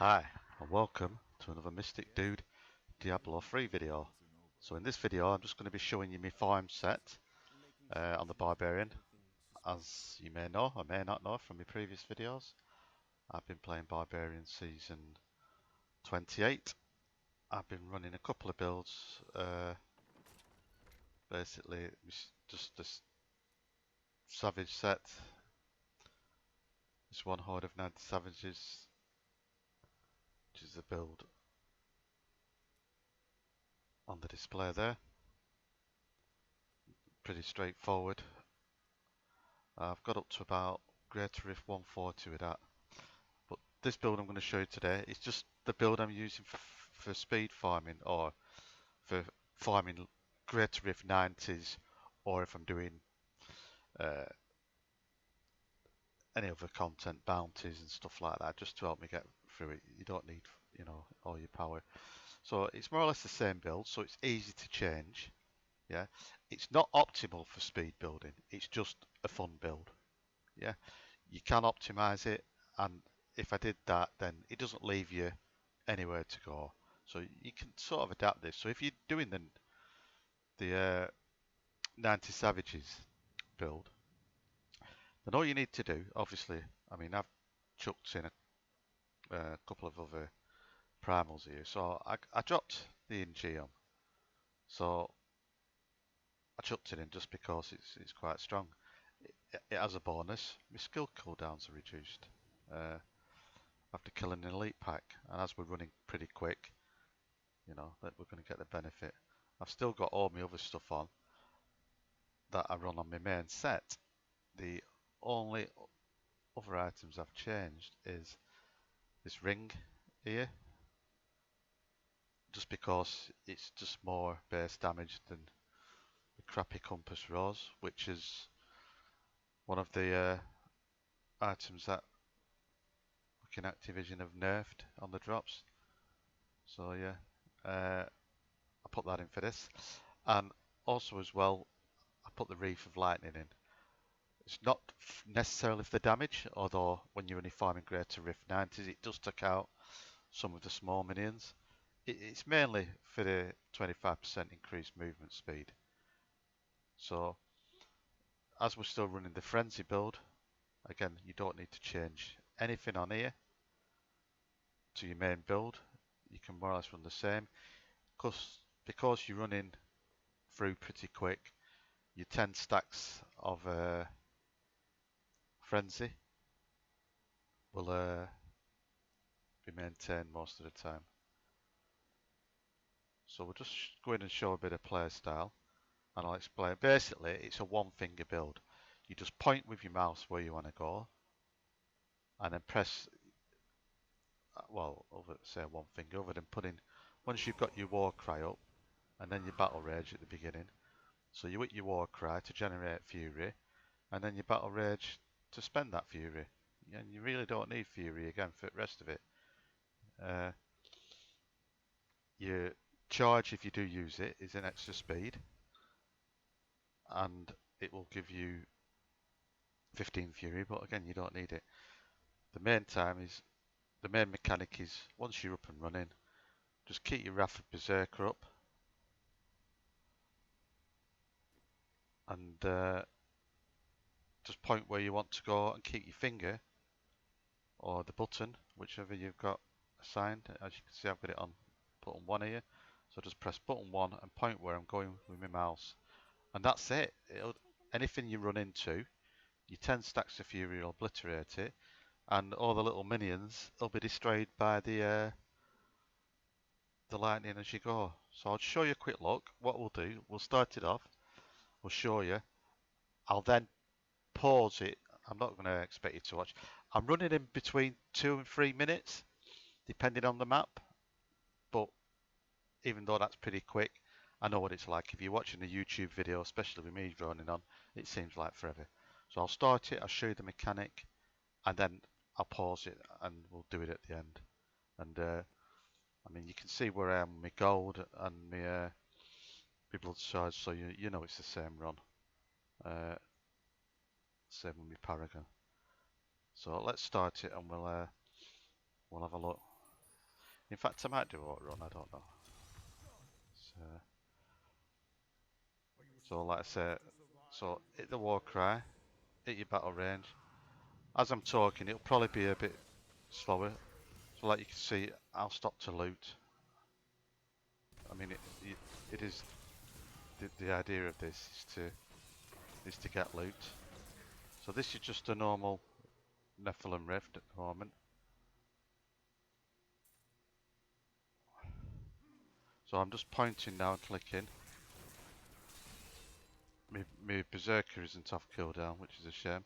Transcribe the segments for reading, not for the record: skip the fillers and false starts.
Hi, and welcome to another Mystic Dude Diablo 3 video. So in this video I'm just going to be showing you my farm set on the Barbarian. As you may know, or may not know from my previous videos, I've been playing Barbarian Season 28. I've been running a couple of builds, basically just this Savage set, this one Horde of 90 Savages, which is the build on the display there. Pretty straightforward. I've got up to about Greater Rift 140 with that. But this build I'm going to show you today is just the build I'm using for speed farming, or for farming Greater Rift 90s, or if I'm doing uh, any other content, bounties and stuff like that, just to help me get through it. You don't need, all your power. So it's more or less the same build, so it's easy to change. Yeah, it's not optimal for speed building. It's just a fun build. Yeah, you can optimize it, and if I did that, then it doesn't leave you anywhere to go. So you can sort of adapt this. So if you're doing the 90 Savages build, then all you need to do, obviously, I mean, I've chucked in a couple of other primals here. So I dropped the Ingeum. So I chucked it in just because it's quite strong. It has a bonus. My skill cooldowns are reduced after killing an elite pack, and as we're running pretty quick, that we're going to get the benefit. I've still got all my other stuff on that I run on my main set. The only other items I've changed is this ring here, just because it's just more base damage than the crappy compass rose, which is one of the items that fucking Activision have nerfed on the drops. So yeah, I put that in for this, and also as well, I put the Reef of Lightning in. It's not necessarily for the damage, although when you're only farming Greater Rift 90s, it does take out some of the small minions. It's mainly for the 25% increased movement speed. So, as we're still running the Frenzy build, again, you don't need to change anything on here to your main build. You can more or less run the same. Because you're running through pretty quick, your 10 stacks of Frenzy will be maintained most of the time. So we'll just go in and show a bit of player style, and I'll explain. Basically, it's a one finger build. You just point with your mouse where you want to go, and then press, well, say one finger, other than putting, once you've got your war cry up, and then your battle rage at the beginning. So you hit your war cry to generate fury, and then your battle rage to spend that fury. And you really don't need fury again for the rest of it. Your charge, if you do use it, is an extra speed, and it will give you 15 fury, but again, you don't need it. The main mechanic is, once you're up and running, just keep your Wrath of Berserker up, and just point where you want to go, and keep your finger or the button, whichever you've got assigned. As you can see, I've got it on button 1 here, so just press button 1 and point where I'm going with my mouse, and that's it. Anything you run into, your 10 stacks of fury will obliterate it, and all the little minions will be destroyed by the lightning as you go. So I'll show you a quick look. What we'll do, we'll start it off, we'll show you, I'll then pause it. I'm not going to expect you to watch. I'm running in between 2 and 3 minutes, depending on the map, but even though that's pretty quick, I know what it's like. If you're watching a YouTube video, especially with me droning on, it seems like forever. So I'll start it, I'll show you the mechanic, and then I'll pause it, and we'll do it at the end. And I mean, you can see where I am with my gold and my blood charge, so you know it's the same run. Same with my paragon. So let's start it, and we'll have a look. In fact, I might do auto run. I don't know. So like I say, so hit the war cry, hit your battle range. As I'm talking, it'll probably be a bit slower. So like you can see, I'll stop to loot. I mean, it is the idea of this is to get loot. So this is just a normal Nephilim Rift at the moment. So I'm just pointing now and clicking. My Berserker isn't off cooldown, which is a shame.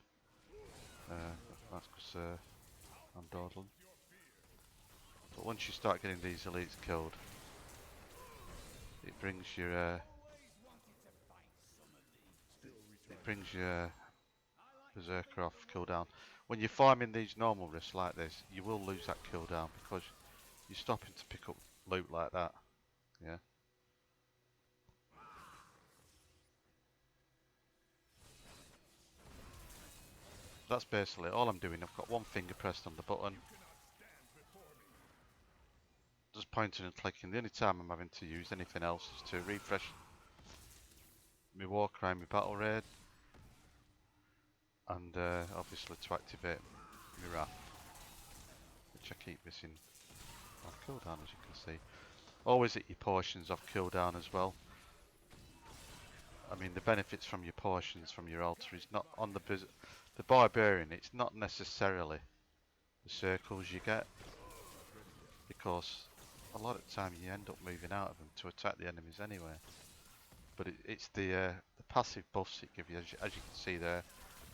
That's because I'm dawdling. But once you start getting these elites killed, it brings your Berserker off cooldown. When you're farming these normal rifts like this, you will lose that cooldown because you're stopping to pick up loot like that. Yeah. That's basically all I'm doing. I've got one finger pressed on the button. Just pointing and clicking. The only time I'm having to use anything else is to refresh my war cry, my battle raid, and obviously to activate my wrath, which I keep missing off cooldown, as you can see. Always hit your portions off cooldown as well. I mean, the benefits from your portions from your altar is not on the Barbarian. It's not necessarily the circles you get, because a lot of the time you end up moving out of them to attack the enemies anyway. But it's the passive buffs it gives you. As you can see there,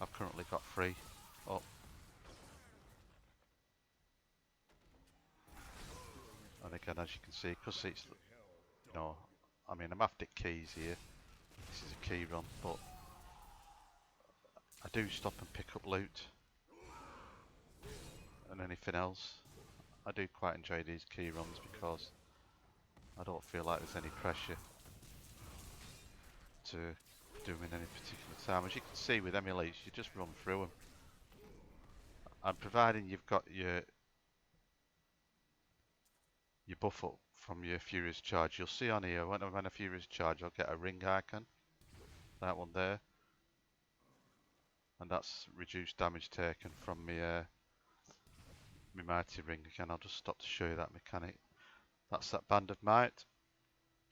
I've currently got 3 up. And again, as you can see, because it's, you know, I mean, I'm after keys here. This is a key run, but I do stop and pick up loot and anything else. I do quite enjoy these key runs because I don't feel like there's any pressure to do them in any particular time. As you can see with emulates, you just run through them. And providing you've got your buff up from your Furious Charge, you'll see on here when I'm on a Furious Charge, I'll get a ring icon. That one there. And that's reduced damage taken from my mighty ring. Again, I'll just stop to show you that mechanic. That's that band of might.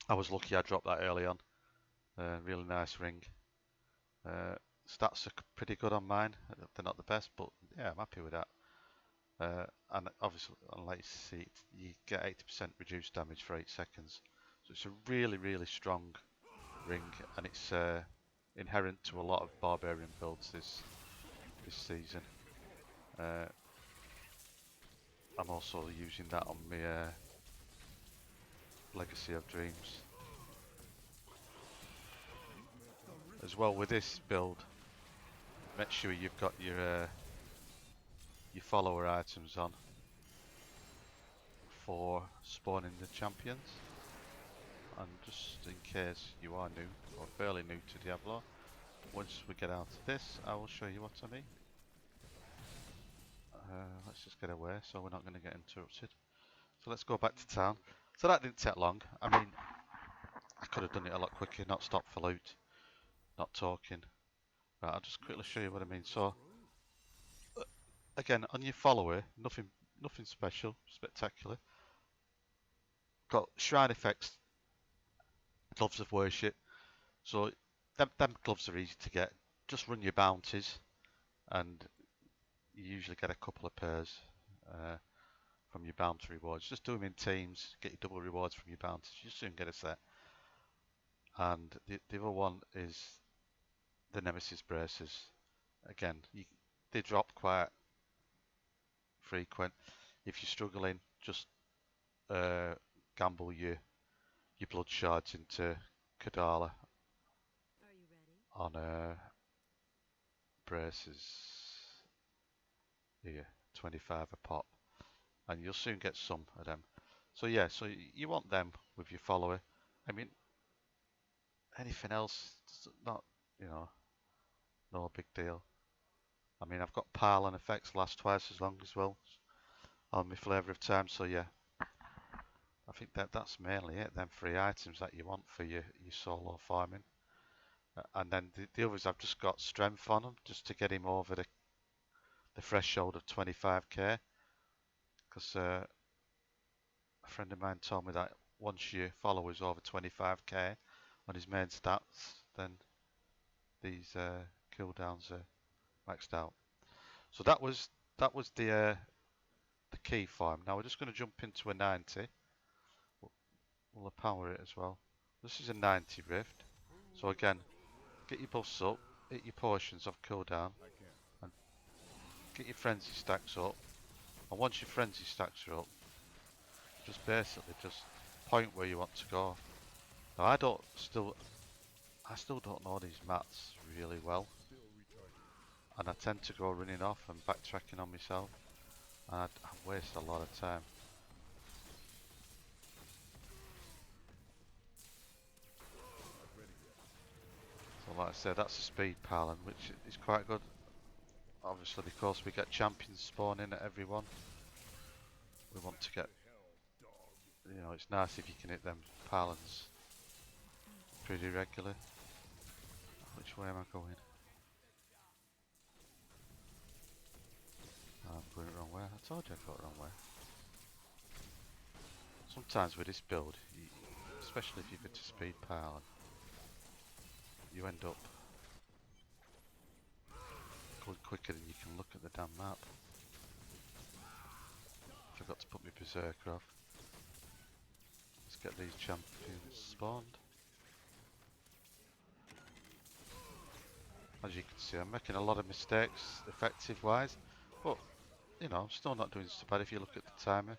I was lucky I dropped that early on. Really nice ring. Stats are pretty good on mine. They're not the best, but yeah, I'm happy with that. And obviously, like you see, you get 80% reduced damage for 8 seconds. So it's a really, really strong ring, and it's inherent to a lot of Barbarian builds this season. I'm also using that on my Legacy of Dreams. As well with this build, make sure you've got your follower items on for spawning the champions. And just in case you are new or fairly new to Diablo, once we get out of this, I will show you what I mean. Let's just get away so we're not going to get interrupted. So let's go back to town. So that didn't take long. I mean, I could have done it a lot quicker, not stop for loot, not talking. Right, I'll just quickly show you what I mean. So, again, on your follower, nothing special, spectacular. Got shrine effects, gloves of worship. So them gloves are easy to get. Just run your bounties, and you usually get a couple of pairs from your bounty rewards. Just do them in teams, get your double rewards from your bounties. You soon get a set. And the other one is the Nemesis braces. Again, they drop quite frequent. If you're struggling, just gamble your blood shards into Kadala on braces here, 25 a pop, and you'll soon get some of them. So yeah, so you want them with your follower. I mean, anything else, not, you know, no big deal. I mean, I've got pile and effects last twice as long as well on my flavour of time, so yeah. I think that's mainly it. Them three items that you want for your solo farming. And then the others I've just got strength on him just to get him over the threshold of 25k. Because a friend of mine told me that once your follower's over 25k on his main stats, then these cooldowns are maxed out. So that was the key farm. Now we're just going to jump into a 90. We'll power it as well. This is a 90 rift. So again, get your buffs up, hit your potions off cooldown, and get your frenzy stacks up. And once your frenzy stacks are up, just basically just point where you want to go. Now I still don't know these mats really well, and I tend to go running off and backtracking on myself, and I waste a lot of time. So like I said, that's a speed paladin, which is quite good. Obviously because we get champions spawning at every one, we want to get, it's nice if you can hit them paladins pretty regularly. Which way am I going? I'm going the wrong way. I told you I'd go the wrong way. Sometimes with this build, especially if you go to speed paladin, you end up going quicker than you can look at the damn map. Forgot to put my berserker off. Let's get these champions spawned. As you can see, I'm making a lot of mistakes effective wise, but I'm still not doing so bad if you look at the timer.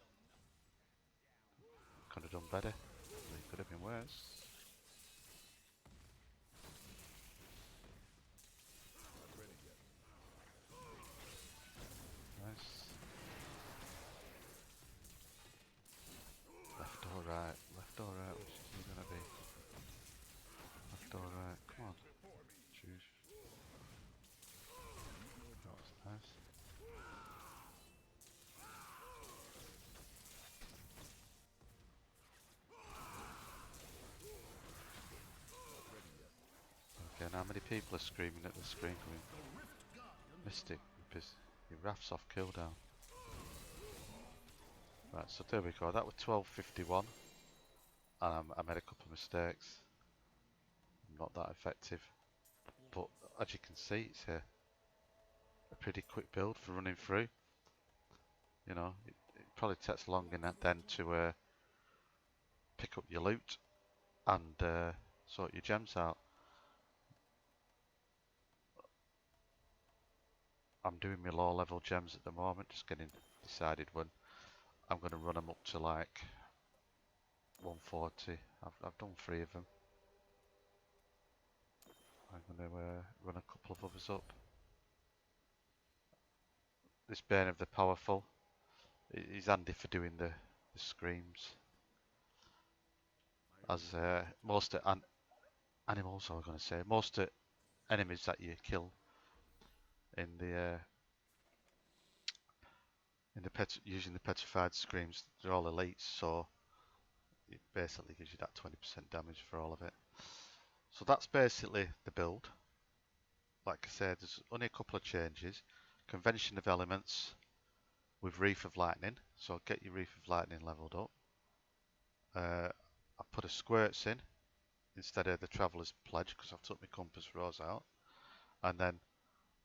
Could have done better. It could have been worse. Nice. Left or right? Left or right? Which is it gonna be? Left or right? Come on. Choose. That was nice. Okay, now how many people are screaming at the screen going, Mystic, your Wrath's off cooldown. Right, so there we go, that was 12:51, and I made a couple of mistakes. I'm not that effective, but as you can see, it's a pretty quick build for running through. It probably takes longer then to pick up your loot and sort your gems out. I'm doing my low level gems at the moment, just getting decided when I'm going to run them up to like 140. I've done 3 of them. I'm going to run a couple of others up. This Bane of the Powerful is handy for doing the screams. As most animals, I was going to say, most enemies that you kill in the using the petrified screams, they're all elites, so it basically gives you that 20% damage for all of it. So that's basically the build. Like I said, there's only a couple of changes. Convention of elements with Reef of Lightning, so get your Reef of Lightning leveled up. I put a Squirts in instead of the Traveller's Pledge because I've took my Compass Rose out. And then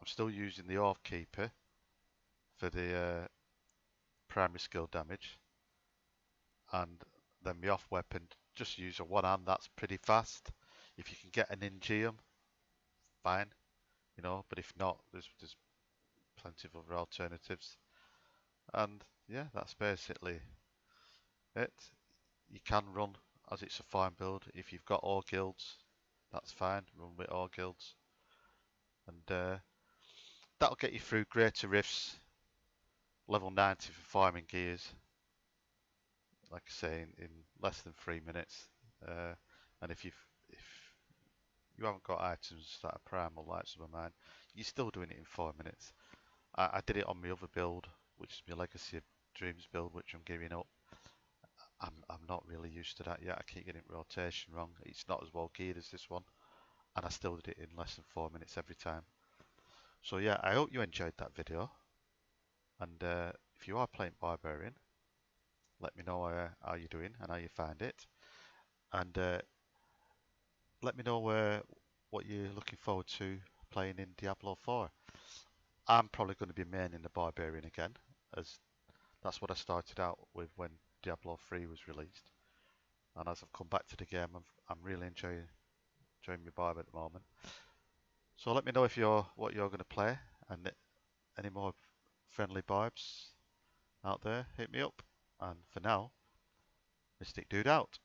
I'm still using the Orb Keeper for the primary skill damage. And then my off weapon, just use a one hand, that's pretty fast. If you can get an Ingeum, fine, but if not, there's plenty of other alternatives. And yeah, that's basically it. You can run as it's a farm build. If you've got all guilds, that's fine, run with all guilds. And that'll get you through Greater Rifts, level 90 for farming gears. Like I say, in less than 3 minutes. And if you haven't got items that are primal like some of mine, you're still doing it in 4 minutes. I did it on my other build, which is my Legacy of Dreams build, which I'm giving up. I'm not fully used to that yet. I keep getting rotation wrong. It's not as well geared as this one, and I still did it in less than 4 minutes every time. So yeah, I hope you enjoyed that video, and if you are playing Barbarian, let me know how you're doing and how you find it, and let me know what you're looking forward to playing in Diablo 4. I'm probably going to be maining the Barbarian again, as that's what I started out with when Diablo 3 was released. And as I've come back to the game, I'm really enjoying my Barb at the moment. So let me know if what you're going to play, and any more friendly Barbs out there, hit me up. And for now, Mystic Dude out.